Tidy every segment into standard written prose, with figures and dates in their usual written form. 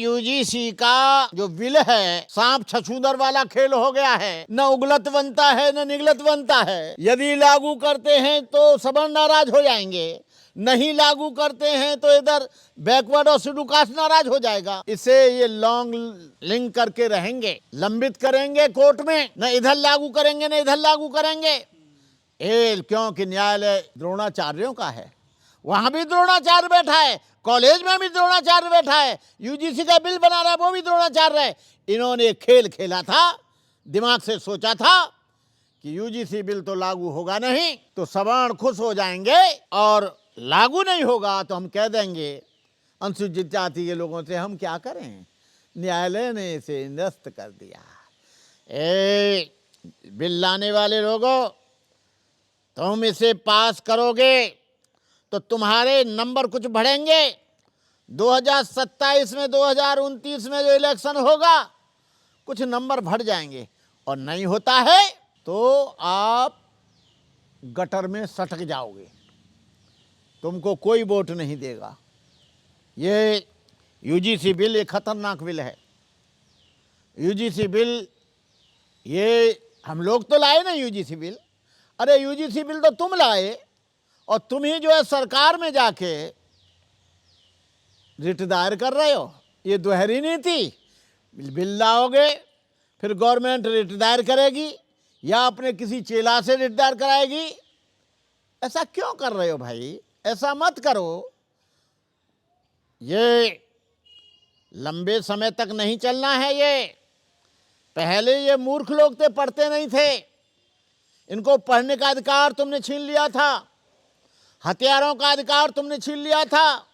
UGC का जो bill है सांप छछूंदर वाला खेल हो गया है, न उगलत बनता है न निगलत बनता है। यदि लागू करते हैं तो सवर्ण नाराज हो जाएंगे, नहीं लागू करते हैं तो इधर बैकवर्ड और शेड्यूल कास्ट नाराज हो जाएगा। इसे ये लॉन्ग लिंक करके रहेंगे, लंबित करेंगे कोर्ट में, न इधर लागू करेंगे न इधर लागू करेंगे। क्योंकि न्यायालय द्रोणाचार्यों का है, वहां भी द्रोणाचार्य बैठा है, कॉलेज में भी द्रोणाचार्य बैठा है, यूजीसी का बिल बना रहा है वो भी द्रोणाचार्य है। इन्होंने एक खेल खेला था, दिमाग से सोचा था कि यूजीसी बिल तो लागू होगा नहीं तो सवर्ण खुश हो जाएंगे, और लागू नहीं होगा तो हम कह देंगे अनुसूचित जाति के लोगों से हम क्या करें, न्यायालय ने इसे निरस्त कर दिया। बिल लाने वाले लोगों, तुम इसे पास करोगे तो तुम्हारे नंबर कुछ बढ़ेंगे। 2027 में 2029 में जो इलेक्शन होगा कुछ नंबर बढ़ जाएंगे, और नहीं होता है तो आप गटर में सटक जाओगे, तुमको कोई वोट नहीं देगा। ये यूजीसी बिल एक खतरनाक बिल है। यूजीसी बिल ये हम लोग तो लाए ना यूजीसी बिल, अरे यूजीसी बिल तो तुम लाए, और तुम ही जो है सरकार में जाके रिट दायर कर रहे हो। ये दोहरी नीति, बिल लाओगे फिर गवर्नमेंट रिट दायर करेगी या अपने किसी चेला से रिट दायर कराएगी। ऐसा क्यों कर रहे हो भाई, ऐसा मत करो। ये लंबे समय तक नहीं चलना है। ये पहले ये मूर्ख लोग थे, पढ़ते नहीं थे, इनको पढ़ने का अधिकार तुमने छीन लिया था, हथियारों का अधिकार तुमने छीन लिया था,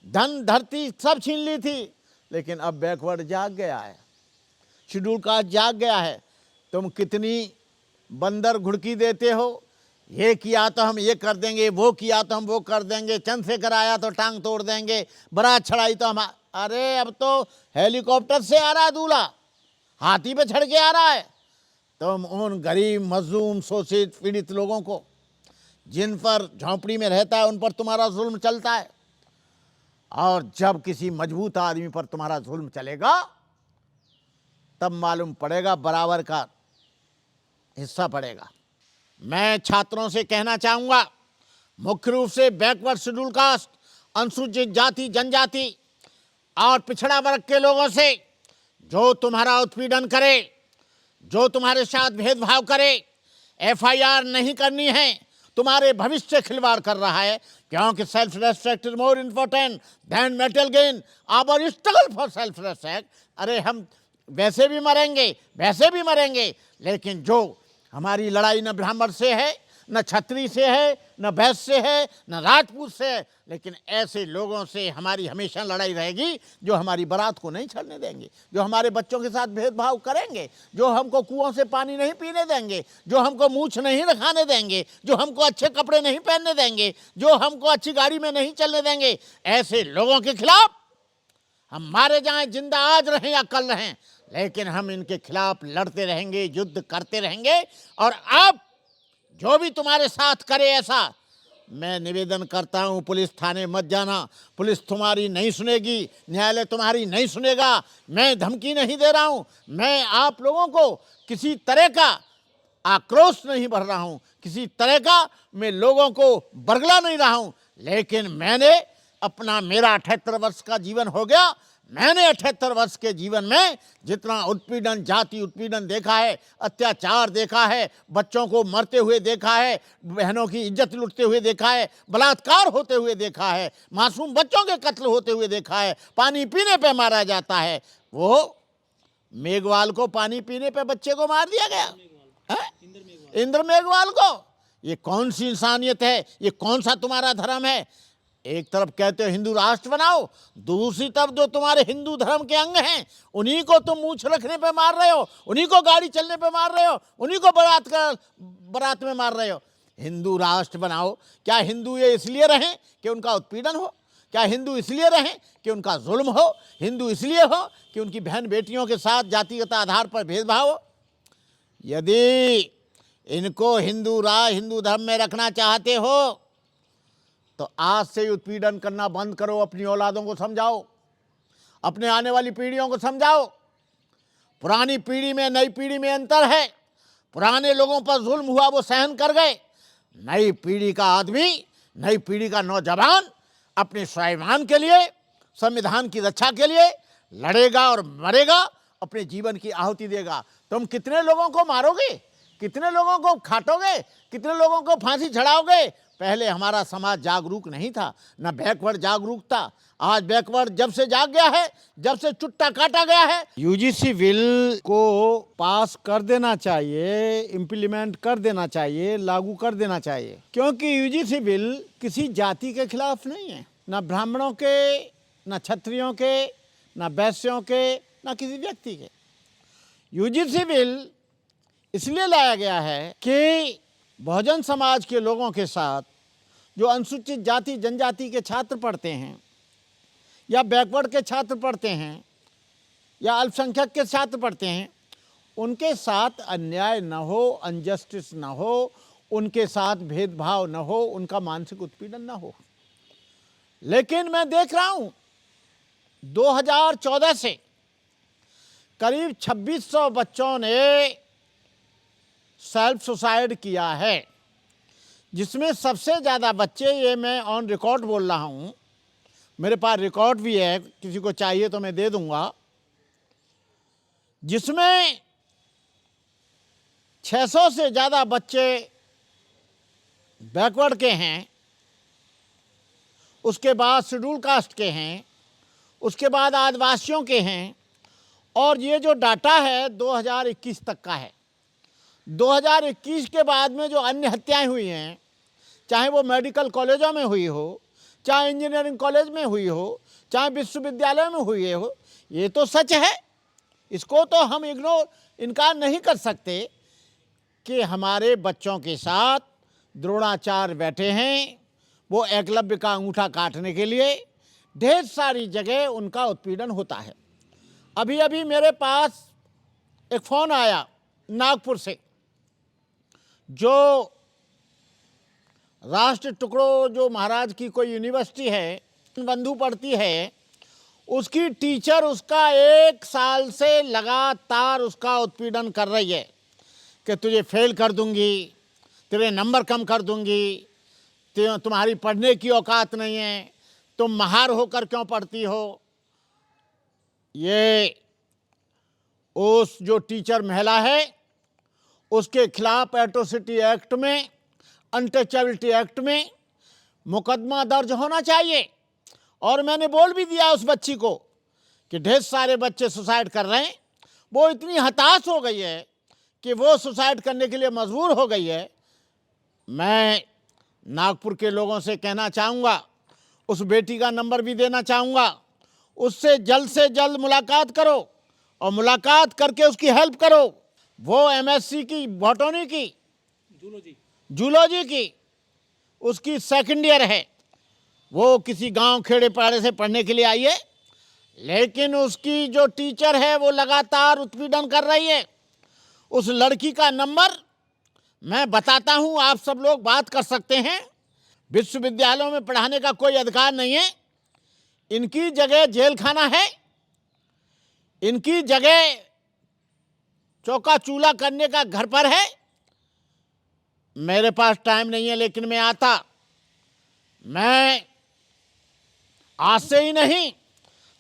धन धरती सब छीन ली थी। लेकिन अब बैकवर्ड जाग गया है, शेड्यूल कास्ट जाग गया है। तुम कितनी बंदर घुड़की देते हो, ये किया तो हम ये कर देंगे, वो किया तो हम वो कर देंगे, चंद्रशेखर आया तो टांग तोड़ देंगे, बारात चढ़ाई तो हम। अरे अब तो हेलीकॉप्टर से आ रहा है दूल्हा, हाथी पे चढ़ के आ रहा है। तुम उन गरीब मजलूम शोषित पीड़ित लोगों को, जिन पर झोंपड़ी में रहता है, उन पर तुम्हारा जुल्म चलता है, और जब किसी मजबूत आदमी पर तुम्हारा जुल्म चलेगा तब मालूम पड़ेगा, बराबर का हिस्सा पड़ेगा। मैं छात्रों से कहना चाहूंगा, मुख्य रूप से बैकवर्ड शेड्यूल कास्ट, अनुसूचित जाति जनजाति और पिछड़ा वर्ग के लोगों से, जो तुम्हारा उत्पीड़न करे, जो तुम्हारे साथ भेदभाव करे, एफआईआर नहीं करनी है, तुम्हारे भविष्य से खिलवाड़ कर रहा है। क्योंकि self respect is more important than metal gain, our struggle for self respect. अरे हम वैसे भी मरेंगे, वैसे भी मरेंगे, लेकिन जो हमारी लड़ाई न ब्राह्मण से है, न छत्री से है, न वैश्य से है, न राजपूत से है, लेकिन ऐसे लोगों से हमारी हमेशा लड़ाई रहेगी जो हमारी बारात को नहीं चलने देंगे, जो हमारे बच्चों के साथ भेदभाव करेंगे, जो हमको कुओं से पानी नहीं पीने देंगे, जो हमको मूछ नहीं रखाने देंगे, जो हमको अच्छे कपड़े नहीं पहनने देंगे, जो हमको अच्छी गाड़ी में नहीं चलने देंगे। ऐसे लोगों के खिलाफ हम मारे जाएं, जिंदा आज रहें या कल रहें, लेकिन हम इनके खिलाफ लड़ते रहेंगे, युद्ध करते रहेंगे। और अब जो भी तुम्हारे साथ करे ऐसा, मैं निवेदन करता हूं, पुलिस थाने मत जाना, पुलिस तुम्हारी नहीं सुनेगी, न्यायालय तुम्हारी नहीं सुनेगा। मैं धमकी नहीं दे रहा हूं, मैं आप लोगों को किसी तरह का आक्रोश नहीं भर रहा हूं, किसी तरह का मैं लोगों को बरगला नहीं रहा हूं, लेकिन मैंने अपना, मेरा 78 वर्ष का जीवन हो गया, मैंने 78 वर्ष के जीवन में जितना उत्पीड़न, जाति उत्पीड़न देखा है, अत्याचार देखा है, बच्चों को मरते हुए देखा है, बहनों की इज्जत लुटते हुए देखा है, बलात्कार होते हुए देखा है, मासूम बच्चों के कत्ल होते हुए देखा है, पानी पीने पे मारा जाता है। वो मेघवाल को पानी पीने पे बच्चे को मार दिया गया है, इंद्र मेघवाल को। ये कौन सी इंसानियत है, ये कौन सा तुम्हारा धर्म है? एक तरफ कहते हो हिंदू राष्ट्र बनाओ, दूसरी तरफ जो तुम्हारे हिंदू धर्म के अंग हैं उन्हीं को तुम मूछ रखने पे मार रहे हो, उन्हीं को गाड़ी चलने पे मार रहे हो, उन्हीं को बारात में मार रहे हो। हिंदू राष्ट्र बनाओ। क्या हिंदू ये इसलिए रहें कि उनका उत्पीड़न हो? क्या हिंदू इसलिए रहें कि उनका जुल्म हो? हिंदू इसलिए हो कि उनकी बहन बेटियों के साथ जातिगत आधार पर भेदभाव हो? यदि इनको हिंदू धर्म में रखना चाहते हो तो आज से उत्पीड़न करना बंद करो, अपनी औलादों को समझाओ, अपने आने वाली पीढ़ियों को समझाओ। पुरानी पीढ़ी में नई पीढ़ी में अंतर है। पुराने लोगों पर जुल्म हुआ वो सहन कर गए। नई पीढ़ी का आदमी, नई पीढ़ी का नौजवान अपने स्वाभिमान के लिए, संविधान की रक्षा के लिए लड़ेगा और मरेगा, अपने जीवन की आहुति देगा। तुम कितने लोगों को मारोगे, कितने लोगों को खाटोगे, कितने लोगों को फांसी चढ़ाओगे? पहले हमारा समाज जागरूक नहीं था, ना बैकवर्ड जागरूक था। आज बैकवर्ड जब से जाग गया है, जब से चुट्टा काटा गया है। यूजीसी बिल को पास कर देना चाहिए, इम्प्लीमेंट कर देना चाहिए, लागू कर देना चाहिए, क्योंकि यूजीसी बिल किसी जाति के खिलाफ नहीं है, ना ब्राह्मणों के, ना क्षत्रियों के, ना वैश्यों के, ना किसी व्यक्ति के। यूजीसी बिल इसलिए लाया गया है कि बहुजन समाज के लोगों के साथ जो अनुसूचित जाति जनजाति के छात्र पढ़ते हैं, या बैकवर्ड के छात्र पढ़ते हैं, या अल्पसंख्यक के छात्र पढ़ते हैं, उनके साथ अन्याय न हो, अनजस्टिस न हो, उनके साथ भेदभाव न हो, उनका मानसिक उत्पीड़न न हो। लेकिन मैं देख रहा हूं 2014 से करीब 2600 बच्चों ने सेल्फ सुसाइड किया है, जिसमें सबसे ज़्यादा बच्चे, ये मैं ऑन रिकॉर्ड बोल रहा हूँ, मेरे पास रिकॉर्ड भी है, किसी को चाहिए तो मैं दे दूंगा, जिसमें 600 से ज़्यादा बच्चे बैकवर्ड के हैं, उसके बाद शेड्यूल कास्ट के हैं, उसके बाद आदिवासियों के हैं। और ये जो डाटा है 2021 तक का है। 2021 के बाद में जो अन्य हत्याएं हुई हैं, चाहे वो मेडिकल कॉलेजों में हुई हो, चाहे इंजीनियरिंग कॉलेज में हुई हो, चाहे विश्वविद्यालय में हुई हो, ये तो सच है, इसको तो हम इनकार नहीं कर सकते कि हमारे बच्चों के साथ द्रोणाचार्य बैठे हैं, वो एकलव्य का अंगूठा काटने के लिए ढेर सारी जगह उनका उत्पीड़न होता है। अभी अभी मेरे पास एक फ़ोन आया नागपुर से, जो राष्ट्र टुकड़ो जो महाराज की कोई यूनिवर्सिटी है, बंधु पढ़ती है, उसकी टीचर उसका 1 साल से लगातार उसका उत्पीड़न कर रही है कि तुझे फेल कर दूंगी, तेरे नंबर कम कर दूंगी, तुम्हारी पढ़ने की औकात नहीं है, तुम महार होकर क्यों पढ़ती हो। ये उस जो टीचर महिला है उसके खिलाफ एट्रोसिटी एक्ट में, अनटचेबिलिटी एक्ट में मुकदमा दर्ज होना चाहिए। और मैंने बोल भी दिया उस बच्ची को कि ढेर सारे बच्चे सुसाइड कर रहे हैं, वो इतनी हताश हो गई है कि वो सुसाइड करने के लिए मजबूर हो गई है। मैं नागपुर के लोगों से कहना चाहूँगा, उस बेटी का नंबर भी देना चाहूँगा, उससे जल्द से जल्द मुलाकात करो और मुलाकात करके उसकी हेल्प करो। वो एमएससी की बॉटनी की, जूलॉजी की, उसकी सेकंड ईयर है, वो किसी गांव खेड़े पाड़े से पढ़ने के लिए आई है, लेकिन उसकी जो टीचर है वो लगातार उत्पीड़न कर रही है। उस लड़की का नंबर मैं बताता हूं, आप सब लोग बात कर सकते हैं। विश्वविद्यालयों में पढ़ाने का कोई अधिकार नहीं है, इनकी जगह जेल खाना है, इनकी जगह चौका चूल्हा करने का घर पर है। मेरे पास टाइम नहीं है, लेकिन मैं आता, मैं आज से ही नहीं,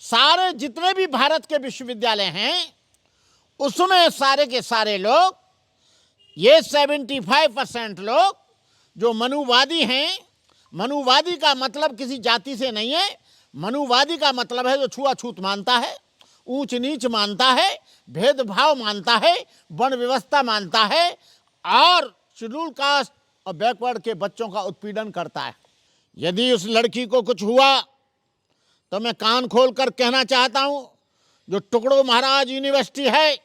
सारे जितने भी भारत के विश्वविद्यालय हैं उसमें सारे के सारे लोग, ये 75% लोग जो मनुवादी हैं, मनुवादी का मतलब किसी जाति से नहीं है, मनुवादी का मतलब है जो छुआछूत मानता है, ऊंच नीच मानता है, भेदभाव मानता है, वर्ण व्यवस्था मानता है, और शेड्यूल कास्ट और बैकवर्ड के बच्चों का उत्पीड़न करता है। यदि उस लड़की को कुछ हुआ तो मैं कान खोल कर कहना चाहता हूं, जो टुकड़ो महाराज यूनिवर्सिटी है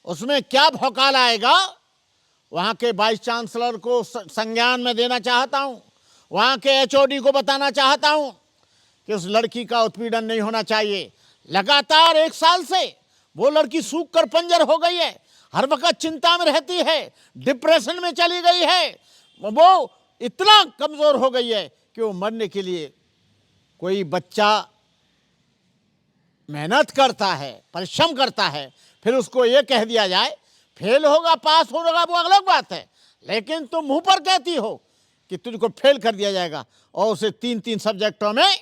उसमें क्या भौकाल आएगा, वहाँ के वाइस चांसलर को संज्ञान में देना चाहता हूँ, वहाँ के एचओडी को बताना चाहता हूँ कि उस लड़की का उत्पीड़न नहीं होना चाहिए। लगातार 1 साल से वो लड़की सूख कर पंजर हो गई है, हर वक्त चिंता में रहती है, डिप्रेशन में चली गई है, वो इतना कमज़ोर हो गई है कि वो मरने के लिए, कोई बच्चा मेहनत करता है, परिश्रम करता है, फिर उसको ये कह दिया जाए फेल होगा पास होगा वो अलग बात है, लेकिन तुम मुंह पर कहती हो कि तुझको फेल कर दिया जाएगा और उसे 3-3 सब्जेक्टों में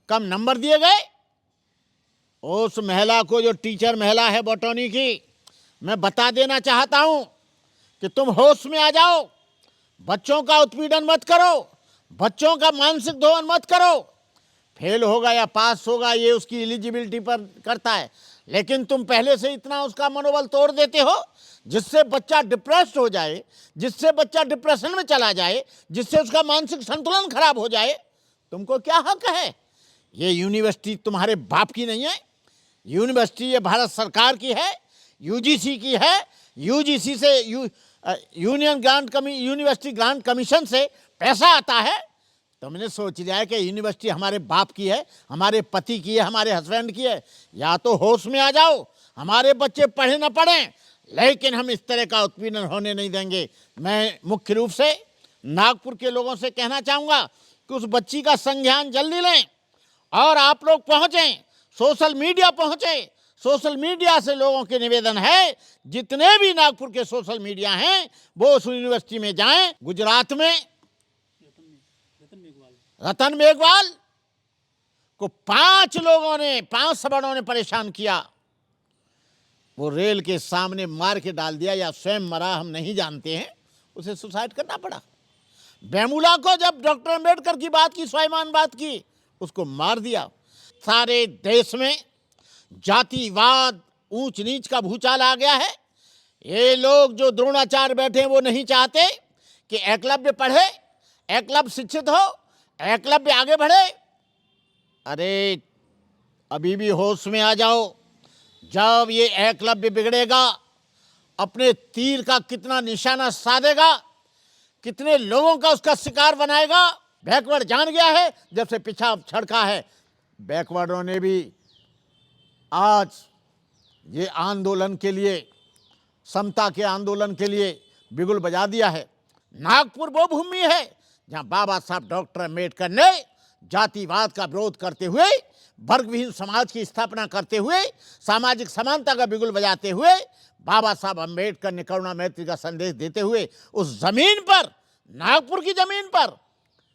कम नंबर दिए गए। उस महिला को, जो टीचर महिला है बॉटनी की, मैं बता देना चाहता हूं कि तुम होश में आ जाओ, बच्चों का उत्पीड़न मत करो, बच्चों का मानसिक दोहन मत करो। फेल होगा या पास होगा ये उसकी एलिजिबिलिटी पर करता है, लेकिन तुम पहले से इतना उसका मनोबल तोड़ देते हो जिससे बच्चा डिप्रेस्ड हो जाए, जिससे बच्चा डिप्रेशन में चला जाए, जिससे उसका मानसिक संतुलन खराब हो जाए। तुमको क्या हक है? ये यूनिवर्सिटी तुम्हारे बाप की नहीं है, यूनिवर्सिटी ये भारत सरकार की है, यूजीसी की है। यूजीसी से यूनिवर्सिटी ग्रांट कमीशन से पैसा आता है। तुमने सोच लिया है कि यूनिवर्सिटी हमारे बाप की है, हमारे पति की है, हमारे हस्बैंड की है। या तो होश में आ जाओ, हमारे बच्चे पढ़े न पढ़ें, लेकिन हम इस तरह का उत्पीड़न होने नहीं देंगे। मैं मुख्य रूप से नागपुर के लोगों से कहना चाहूँगा कि उस बच्ची का संज्ञान जल्दी लें और आप लोग पहुँचें, सोशल मीडिया पहुँचें। सोशल मीडिया से लोगों के निवेदन है, जितने भी नागपुर के सोशल मीडिया हैं वो उस यूनिवर्सिटी में जाएं। गुजरात में रतन मेघवाल को 5 लोगों ने, 5 सवर्णों ने परेशान किया। वो रेल के सामने मार के डाल दिया या स्वयं मरा, हम नहीं जानते हैं, उसे सुसाइड करना पड़ा। बेमुला को जब डॉक्टर अम्बेडकर की बात की, स्वाभिमान बात की, उसको मार दिया। सारे देश में जातिवाद, ऊंच नीच का भूचाल आ गया है। ये लोग जो द्रोणाचार्य बैठे हैं वो नहीं चाहते कि एकलव्य पढ़े, एकलव्य शिक्षित हो, एकलव्य आगे बढ़े। अरे अभी भी होश में आ जाओ, जब ये एकलव्य बिगड़ेगा, अपने तीर का कितना निशाना साधेगा, कितने लोगों का उसका शिकार बनाएगा। बैकवर्ड जान गया है, जब से पीछा छड़का है। बैकवर्डों ने भी आज ये आंदोलन के लिए, समता के आंदोलन के लिए बिगुल बजा दिया है। नागपुर वो भूमि है जहां बाबा साहब डॉक्टर अम्बेडकर ने जातिवाद का विरोध करते हुए, वर्ग विहीन समाज की स्थापना करते हुए, सामाजिक समानता का बिगुल बजाते हुए, बाबा साहब अम्बेडकर ने करुणा मैत्री का संदेश देते हुए उस जमीन पर, नागपुर की जमीन पर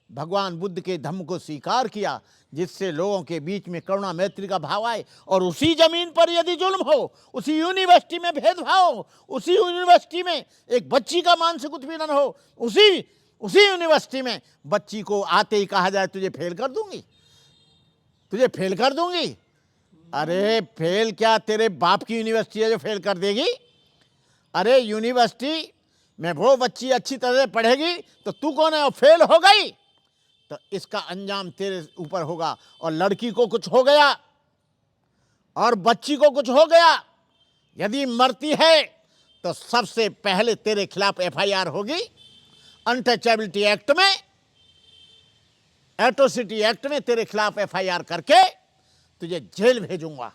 भगवान बुद्ध के धम्म को स्वीकार किया, जिससे लोगों के बीच में करुणा मैत्री का भाव आए। और उसी जमीन पर यदि जुल्म हो, उसी यूनिवर्सिटी में भेदभाव हो, उसी यूनिवर्सिटी में एक बच्ची का मानसिक उत्पीड़न हो, उसी यूनिवर्सिटी में बच्ची को आते ही कहा जाए तुझे फेल कर दूंगी, तुझे फेल कर दूंगी। अरे फेल क्या, तेरे बाप की यूनिवर्सिटी है जो फेल कर देगी? अरे यूनिवर्सिटी में वो बच्ची अच्छी तरह से पढ़ेगी तो तू कौन है? और फेल हो गई तो इसका अंजाम तेरे ऊपर होगा। और लड़की को कुछ हो गया और बच्ची को कुछ हो गया, यदि मरती है तो सबसे पहले तेरे खिलाफ एफआईआर होगी। अनटचेबिलिटी एक्ट में, एट्रोसिटी एक्ट में तेरे खिलाफ एफआईआर करके तुझे जेल भेजूंगा।